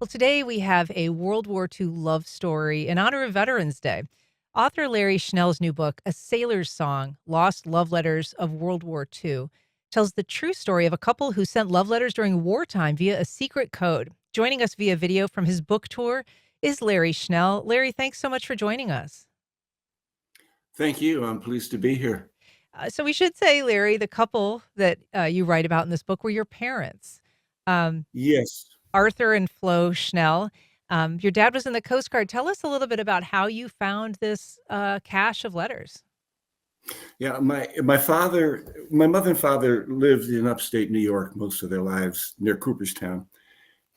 Well, today we have a World War II love story in honor of Veterans Day. Author Larry Schnell's new book, A Sailor's Song Lost Love Letters of World War II, tells the true story of a couple who sent love letters during wartime via a secret code. Joining us via video from his book tour is Larry Schnell. Larry, thanks so much for joining us. Thank you. I'm pleased to be here. So we should say, Larry, the couple that you write about in this book were your parents. Um, Yes. Arthur and Flo Schnell. Your dad was in the Coast Guard. Tell us a little bit about how you found this cache of letters. Yeah, my mother and father lived in upstate New York most of their lives near Cooperstown.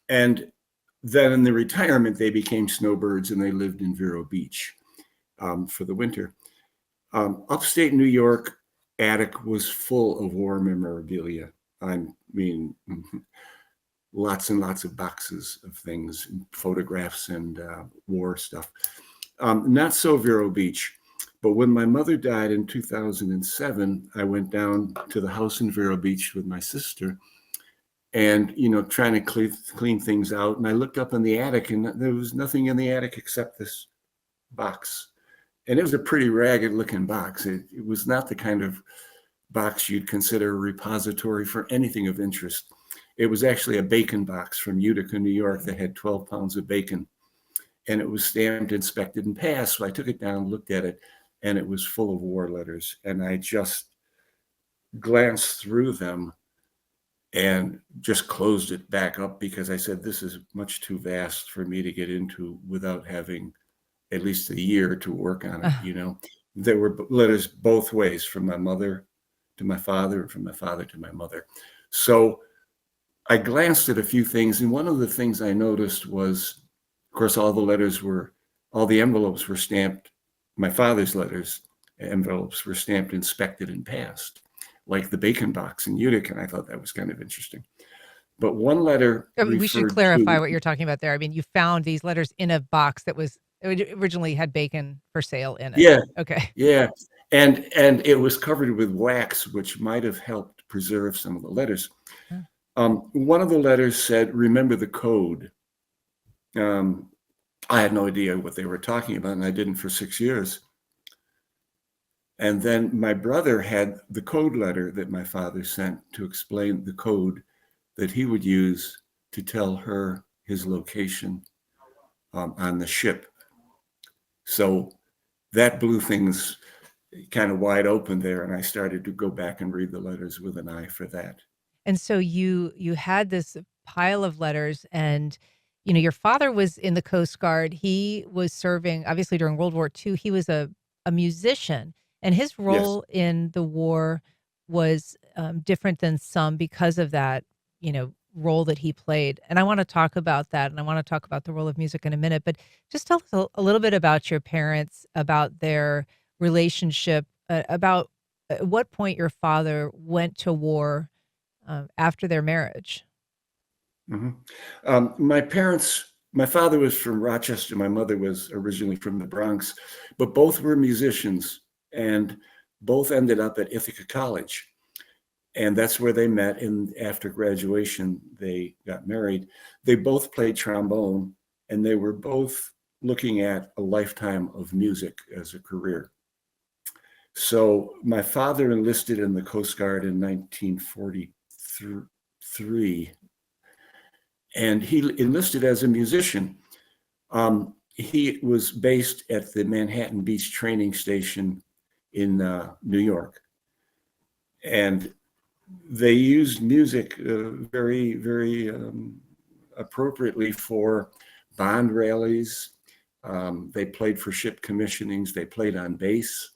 And then in the retirement, they became snowbirds and they lived in Vero Beach for the winter. Upstate New York attic was full of war memorabilia. I mean, lots and lots of boxes of things, photographs and war stuff. Not so Vero Beach, but when my mother died in 2007, I went down to the house in Vero Beach with my sister and, trying to clean things out. And I looked up in the attic and there was nothing in the attic except this box. And it was a pretty ragged looking box. It was not the kind of box you'd consider a repository for anything of interest. It was actually a bacon box from Utica, New York that had 12 pounds of bacon. And it was stamped, inspected, and passed. So I took it down, looked at it, and it was full of war letters. And I just glanced through them and just closed it back up because I said, this is much too vast for me to get into without having at least a year to work on it. There were letters both ways, from my mother to my father and from my father to my mother. So I glanced at a few things, and one of the things I noticed was, of course, all the envelopes were stamped. My father's envelopes were stamped, inspected, and passed, like the bacon box in Utica, and I thought that was kind of interesting. But one letter I mean, we should referred clarify to, what you're talking about there. I mean, you found these letters in a box that originally had bacon for sale in it. yeah, Okay. yeah, and it was covered with wax, which might have helped preserve some of the letters. Huh. One of the letters said, "Remember the code." I had no idea what they were talking about, and I didn't for 6 years. And then my brother had the code letter that my father sent to explain the code that he would use to tell her his location on the ship. So that blew things kind of wide open there, and I started to go back and read the letters with an eye for that. And so you had this pile of letters, and your father was in the Coast Guard. He was serving obviously during World War II. He was a musician, and his Yes. role in the war was different than some because of that, role that he played. And I want to talk about that, and I want to talk about the role of music in a minute. But just tell us a little bit about your parents, about their relationship, about at what point your father went to war after their marriage. hmm my father was from Rochester. My mother was originally from the Bronx, but both were musicians and both ended up at Ithaca College. And that's where they met. And after graduation, they got married. They both played trombone, and they were both looking at a lifetime of music as a career. So my father enlisted in the Coast Guard in 1943, and he enlisted as a musician. He was based at the Manhattan Beach training station in New York. And they used music very, very appropriately for bond rallies. They played for ship commissionings. They played on bass.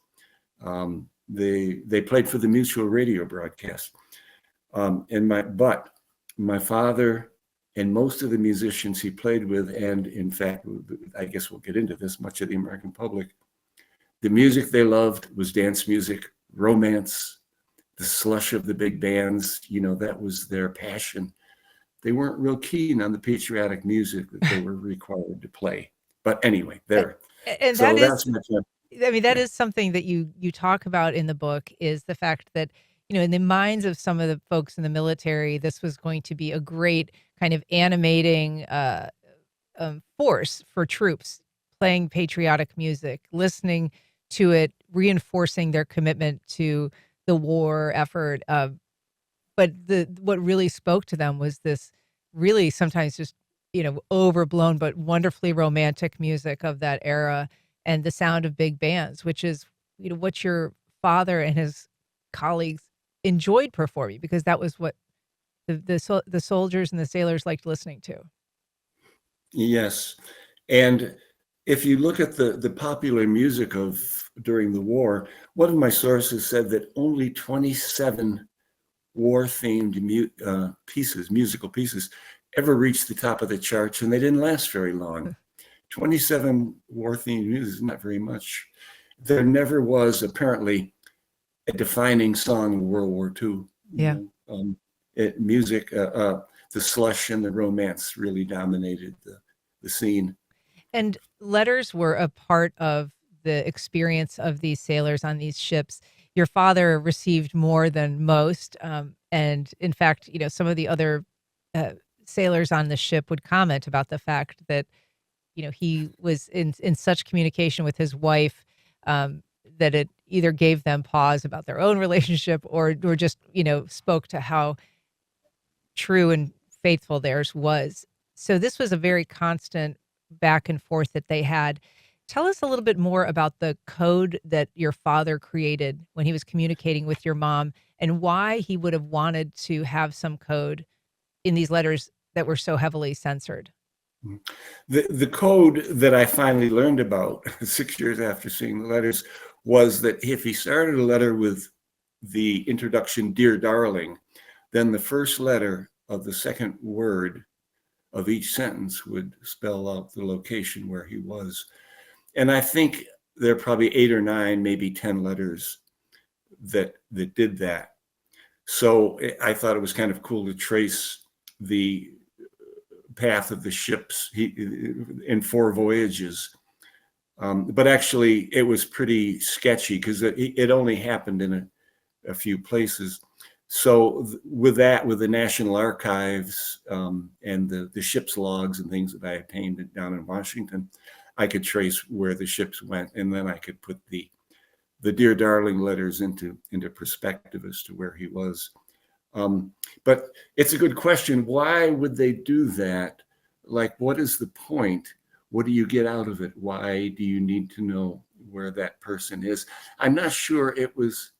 They played for the Mutual radio broadcast. But my father and most of the musicians he played with, and in fact, I guess we'll get into this, much of the American public, the music they loved was dance music, romance, the slush of the big bands. That was their passion. They weren't real keen on the patriotic music that they were required to play. But anyway, And, there. and that So is, that's my time. I mean, that Yeah. is something that you talk about in the book, is the fact that, in the minds of some of the folks in the military, this was going to be a great kind of animating force for troops, playing patriotic music, listening to it, reinforcing their commitment to the war effort. But what really spoke to them was this really sometimes just, overblown but wonderfully romantic music of that era and the sound of big bands, which is, what your father and his colleagues enjoyed performing because that was what the soldiers and the sailors liked listening to. Yes. And if you look at the popular music of during the war, one of my sources said that only 27 war-themed musical pieces, ever reached the top of the charts, and they didn't last very long. 27 war-themed music is not very much. There never was apparently a defining song in World War II. Yeah. Music, the slush and the romance really dominated the scene. And letters were a part of the experience of these sailors on these ships. Your father received more than most, and in fact, some of the other uh, sailors on the ship would comment about the fact that he was in such communication with his wife that it either gave them pause about their own relationship or just spoke to how true and faithful theirs was. So this was a very constant back and forth that they had. Tell us a little bit more about the code that your father created when he was communicating with your mom and why he would have wanted to have some code in these letters that were so heavily censored. The code that I finally learned about 6 years after seeing the letters was that if he started a letter with the introduction, "Dear Darling," then the first letter of the second word of each sentence would spell out the location where he was. And I think there are probably 8 or 9, maybe 10 letters that did that. So I thought it was kind of cool to trace the path of the ships in 4 voyages. But actually, it was pretty sketchy because it only happened in a few places. So with the National Archives and the ship's logs and things that I obtained down in Washington, I could trace where the ships went, and then I could put the Dear Darling letters into perspective as to where he was. But it's a good question. Why would they do that? Like, what is the point? What do you get out of it? Why do you need to know where that person is? I'm not sure it was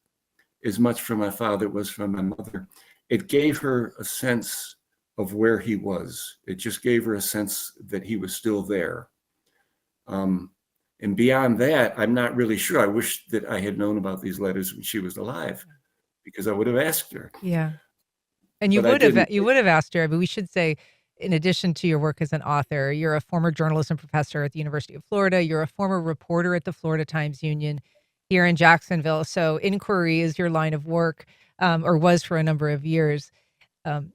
as much from my father it was from my mother. It gave her a sense of where he was. It just gave her a sense that he was still there. And beyond that, I'm not really sure. I wish that I had known about these letters when she was alive, because I would have asked her. Yeah. And But I didn't. you would have asked her, but we should say, in addition to your work as an author, you're a former journalism professor at the University of Florida. You're a former reporter at the Florida Times-Union here in Jacksonville. So inquiry is your line of work, or was for a number of years. Um,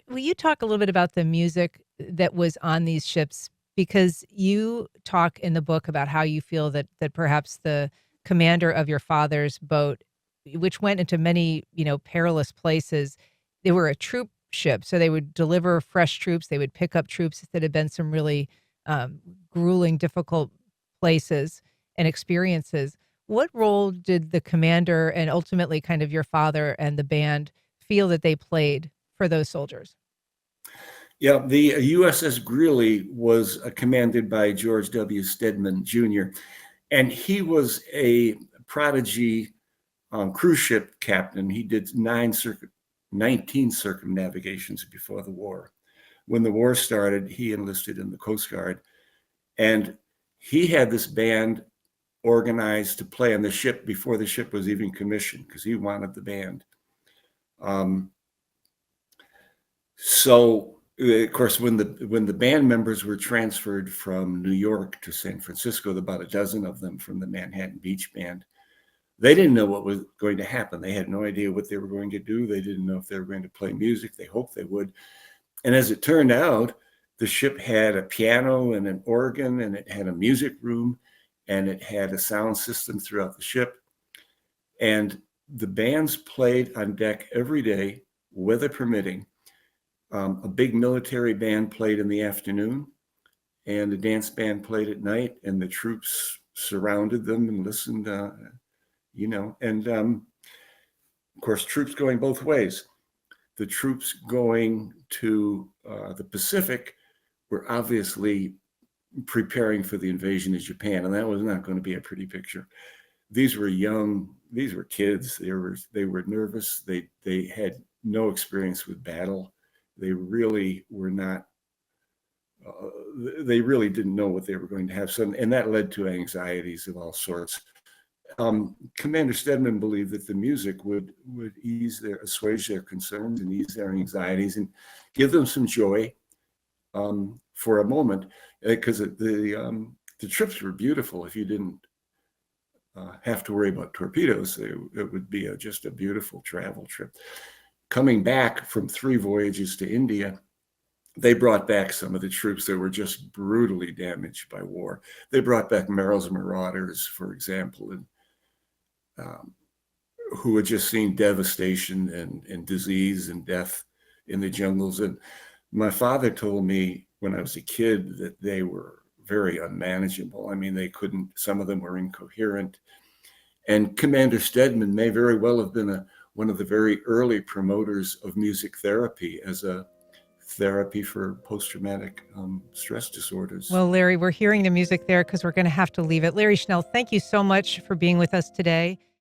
will you talk a little bit about the music that was on these ships? Because you talk in the book about how you feel that perhaps the commander of your father's boat, which went into many, perilous places, they were a troop ship, so they would deliver fresh troops. They would pick up troops that had been some really grueling, difficult places and experiences. What role did the commander and ultimately kind of your father and the band feel that they played for those soldiers? Yeah, the USS Greeley was commanded by George W. Stedman Jr., and he was a prodigy cruise ship captain. He did 19 circumnavigations before the war. When the war started, he enlisted in the Coast Guard, and he had this band organized to play on the ship before the ship was even commissioned because he wanted the band. So of course, when the band members were transferred from New York to San Francisco, about a dozen of them from the Manhattan Beach Band, they didn't know what was going to happen. They had no idea what they were going to do. They didn't know if they were going to play music. They hoped they would. And as it turned out, the ship had a piano and an organ, and it had a music room, and it had a sound system throughout the ship. And the bands played on deck every day, weather permitting. A big military band played in the afternoon, and the dance band played at night, and the troops surrounded them and listened. And of course, troops going both ways. The troops going to the Pacific were obviously preparing for the invasion of Japan, and that was not going to be a pretty picture. These were kids. They were nervous. They had no experience with battle. They really were not. They really didn't know what they were going to have. So, and that led to anxieties of all sorts. Commander Stedman believed that the music would assuage their concerns and ease their anxieties and give them some joy for a moment, because the trips were beautiful. If you didn't have to worry about torpedoes, it would be just a beautiful travel trip. Coming back from 3 voyages to India, they brought back some of the troops that were just brutally damaged by war. They brought back Merrill's Marauders, for example, and who had just seen devastation and disease and death in the jungles. And my father told me when I was a kid that they were very unmanageable. I mean, some of them were incoherent. And Commander Stedman may very well have been one of the very early promoters of music therapy as a therapy for post-traumatic stress disorders. Well, Larry, we're hearing the music there because we're going to have to leave it. Larry Schnell, thank you so much for being with us today.